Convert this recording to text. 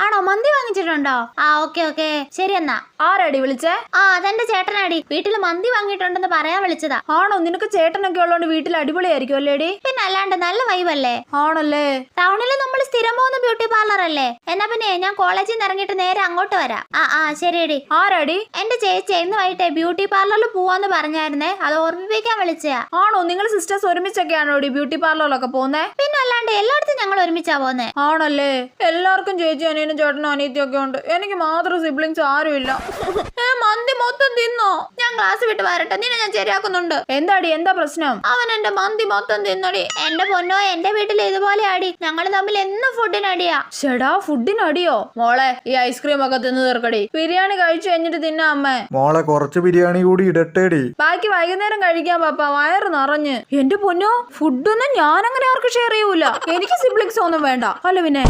ആണോ? മന്തി വാങ്ങിച്ചിട്ടുണ്ടോ? ആ okay okay, ശരി എന്നാ. ആരാടി വിളിച്ചേ? ആ അതെന്റെ ചേട്ടനാടി, വീട്ടിൽ മന്തി വാങ്ങിയിട്ടുണ്ടെന്ന് പറയാൻ വിളിച്ചതാ. ആണോ? നിനക്ക് ചേട്ടനൊക്കെ ഉള്ളതുകൊണ്ട് വീട്ടിൽ അടിപൊളിയായിരിക്കും അല്ലേടി? പിന്നെ അല്ലാണ്ട് നല്ല വൈബല്ലേ. ആണല്ലേ? ടൗണിൽ നമ്മൾ സ്ഥിരം പോകുന്ന ബ്യൂട്ടി പാർലർ അല്ലേ. എന്നാ പിന്നെ ഞാൻ കോളേജിൽ നിന്ന് ഇറങ്ങിയിട്ട് നേരെ അങ്ങോട്ട് വരാം. ആ ശരിയടി. ആരാടി? എന്റെ ചേച്ചി ഇന്ന് വൈകിട്ടേ ബ്യൂട്ടി പാർലറിൽ പോവാന്ന് പറഞ്ഞായിരുന്നേ, അത് ഓർമ്മിപ്പിക്കാൻ വിളിച്ചയാ. ആണോ? നിങ്ങൾ സിസ്റ്റേഴ്സ് ഒരുമിച്ചൊക്കെയാണോ ബ്യൂട്ടി പാർലറിലൊക്കെ പോകുന്നേ? പിന്നെ അല്ലാണ്ട് എല്ലായിടത്തും ഞങ്ങൾ ഒരുമിച്ചാ പോന്നേ. ആണല്ലേ? എല്ലാവർക്കും ചേച്ചി അനിയനും ചേട്ടനും അനിയത്തിയും ഒക്കെ ഉണ്ട്, എനിക്ക് മാത്രം സിബ്ലിങ്സ് ആരുമില്ല. മന്തി മൊത്തം തിന്നോ? ഞാൻ ക്ലാസ് വിട്ട് വരട്ടെ, നിന്നെ ഞാൻ ശരിയാക്കുന്നുണ്ട്. എന്താടി, എന്താ പ്രശ്നം? അവൻ എന്റെ മന്തി മൊത്തം തിന്നടി. എന്റെ പൊന്നോ, എന്റെ വീട്ടിൽ ഇതുപോലെ അടി. ഞങ്ങൾ തമ്മിൽ എന്നും ഫുഡിനടിയാ. ഷെടാ, ഫുഡിനടിയോ? മോളെ ഈ ഐസ്ക്രീം ഒക്കെ തിന്നു തീർക്കടി. ബിരിയാണി കഴിച്ചു കഴിഞ്ഞിട്ട് തിന്നാ അമ്മേ. മോളെ കുറച്ച് ബിരിയാണി കൂടി ഇടട്ടേടി. ബാക്കി വൈകുന്നേരം കഴിക്കാൻ പാപ്പ, വയറ് നിറഞ്ഞ്. എന്റെ പൊന്നോ, ഫുഡൊന്നും ഞാൻ അങ്ങനെ ആർക്കും ഷെയർ ചെയ്യൂല. എനിക്ക് സിബ്ലിങ്സ് ഒന്നും വേണ്ട. അല്ല പിന്നെ